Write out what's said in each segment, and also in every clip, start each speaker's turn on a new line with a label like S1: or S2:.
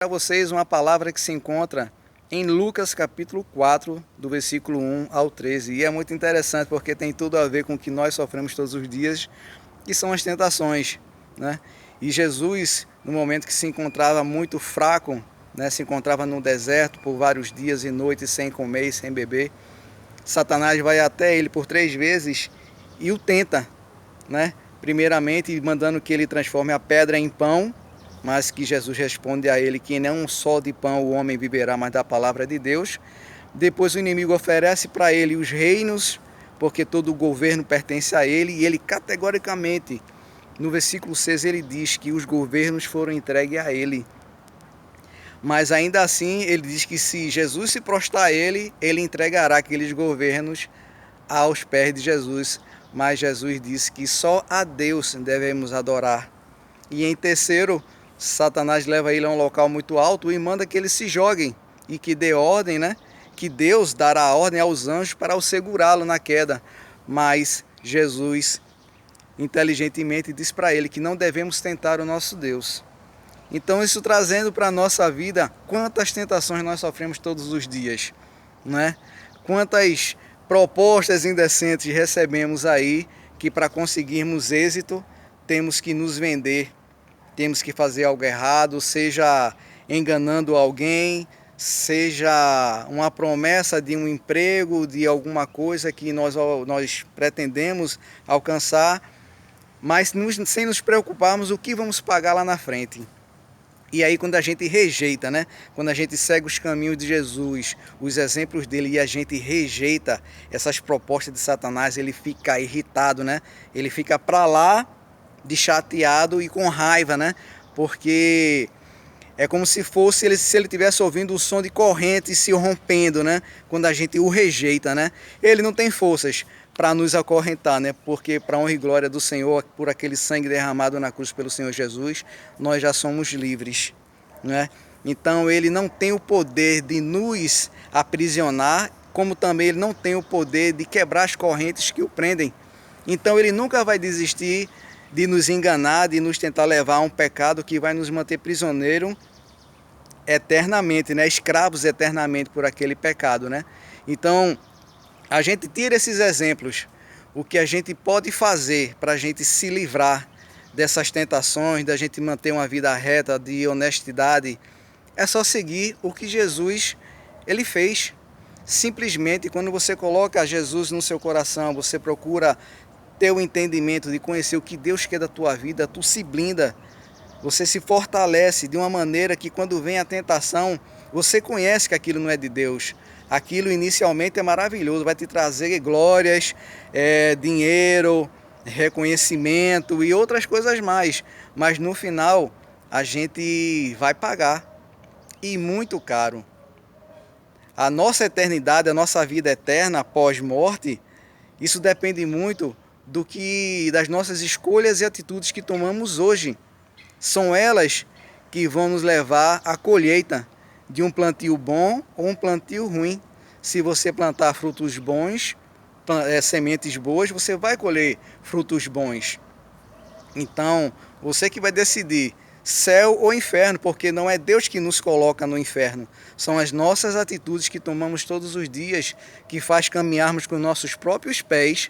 S1: Para vocês uma palavra que se encontra em Lucas capítulo 4, do versículo 1 ao 13. E é muito interessante porque tem tudo a ver com o que nós sofremos todos os dias, que são as tentações, né? E Jesus, no momento que se encontrava muito fraco, né, se encontrava no deserto por vários dias e noites sem comer e sem beber, Satanás vai até ele por 3 vezes e o tenta, né? Primeiramente mandando que ele transforme a pedra em pão, mas que Jesus responde a ele que não só de pão o homem viverá, mas da palavra de Deus. Depois o inimigo oferece para ele os reinos, porque todo o governo pertence a ele, e ele categoricamente, no versículo 6, ele diz que os governos foram entregues a ele. Mas ainda assim, ele diz que se Jesus se prostrar a ele, ele entregará aqueles governos aos pés de Jesus. Mas Jesus disse que só a Deus devemos adorar. E em terceiro, Satanás leva ele a um local muito alto e manda que eles se joguem e que dê ordem, né? Que Deus dará ordem aos anjos para o segurá-lo na queda. Mas Jesus inteligentemente diz para ele que não devemos tentar o nosso Deus. Então, isso trazendo para a nossa vida, quantas tentações nós sofremos todos os dias, né? Quantas propostas indecentes recebemos aí, que para conseguirmos êxito, temos que nos vender, temos que fazer algo errado, seja enganando alguém, seja uma promessa de um emprego, de alguma coisa que nós pretendemos alcançar, mas sem nos preocuparmos o que vamos pagar lá na frente. E aí quando a gente rejeita, né? Quando a gente segue os caminhos de Jesus, os exemplos dele, e a gente rejeita essas propostas de Satanás, ele fica irritado, né? Ele fica para lá de chateado e com raiva, né? Porque é como se fosse se ele estivesse ouvindo o som de corrente se rompendo, né? Quando a gente o rejeita, né? Ele não tem forças para nos acorrentar, né? Porque para a honra e glória do Senhor, por aquele sangue derramado na cruz pelo Senhor Jesus, nós já somos livres, né? Então ele não tem o poder de nos aprisionar, como também ele não tem o poder de quebrar as correntes que o prendem. Então ele nunca vai desistir de nos enganar, de nos tentar levar a um pecado que vai nos manter prisioneiro eternamente, né? Escravos eternamente por aquele pecado, né? Então a gente tira esses exemplos, o que a gente pode fazer para a gente se livrar dessas tentações, da gente manter uma vida reta, de honestidade, é só seguir o que Jesus ele fez. Simplesmente quando você coloca Jesus no seu coração, você procura ter o entendimento de conhecer o que Deus quer da tua vida, tu se blinda, você se fortalece de uma maneira que quando vem a tentação, você conhece que aquilo não é de Deus. Aquilo inicialmente é maravilhoso, vai te trazer glórias, dinheiro, reconhecimento e outras coisas mais. Mas no final a gente vai pagar, e muito caro. A nossa eternidade, a nossa vida eterna pós-morte, isso depende muito das nossas escolhas e atitudes que tomamos hoje. São elas que vão nos levar à colheita de um plantio bom ou um plantio ruim. Se você plantar frutos bons, sementes boas, você vai colher frutos bons. Então, você que vai decidir céu ou inferno, porque não é Deus que nos coloca no inferno. São as nossas atitudes que tomamos todos os dias que faz caminharmos com nossos próprios pés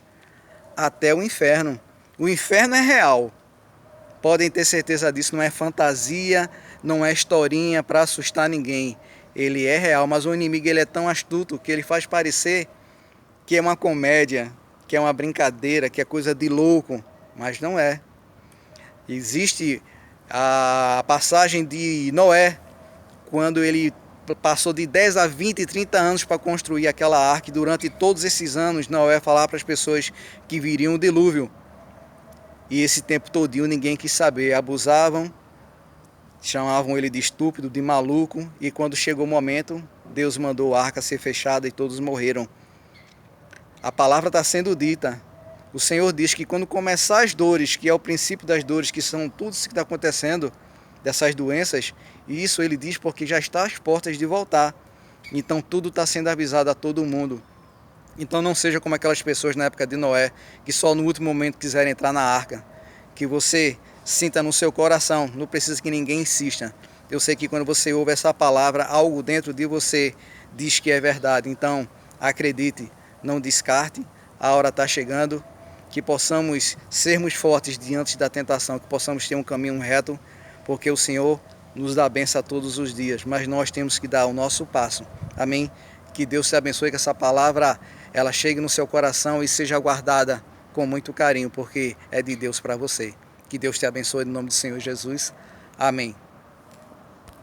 S1: até o inferno. O inferno é real. Podem ter certeza disso, não é fantasia, não é historinha para assustar ninguém. Ele é real, mas o inimigo ele é tão astuto que ele faz parecer que é uma comédia, que é uma brincadeira, que é coisa de louco, mas não é. Existe a passagem de Noé, quando ele passou de 10 a 20 e 30 anos para construir aquela arca, e durante todos esses anos Noé falava para as pessoas que viriam o dilúvio. E esse tempo todinho ninguém quis saber, abusavam, chamavam ele de estúpido, de maluco, e quando chegou o momento, Deus mandou a arca ser fechada e todos morreram. A palavra está sendo dita. O Senhor diz que quando começar as dores, que é o princípio das dores, que são tudo isso que está acontecendo, dessas doenças, e isso ele diz porque já está às portas de voltar. Então tudo está sendo avisado a todo mundo. Então não seja como aquelas pessoas na época de Noé, que só no último momento quiseram entrar na arca. Que você sinta no seu coração, não precisa que ninguém insista, Eu sei que quando você ouve essa palavra, algo dentro de você diz que é verdade. Então, acredite, não descarte, a hora está chegando, que possamos sermos fortes diante da tentação, que possamos ter um caminho reto, porque o Senhor nos dá bênção a todos os dias, mas nós temos que dar o nosso passo. Amém? Que Deus te abençoe, que essa palavra ela chegue no seu coração e seja guardada com muito carinho, porque é de Deus para você. Que Deus te abençoe no nome do Senhor Jesus. Amém.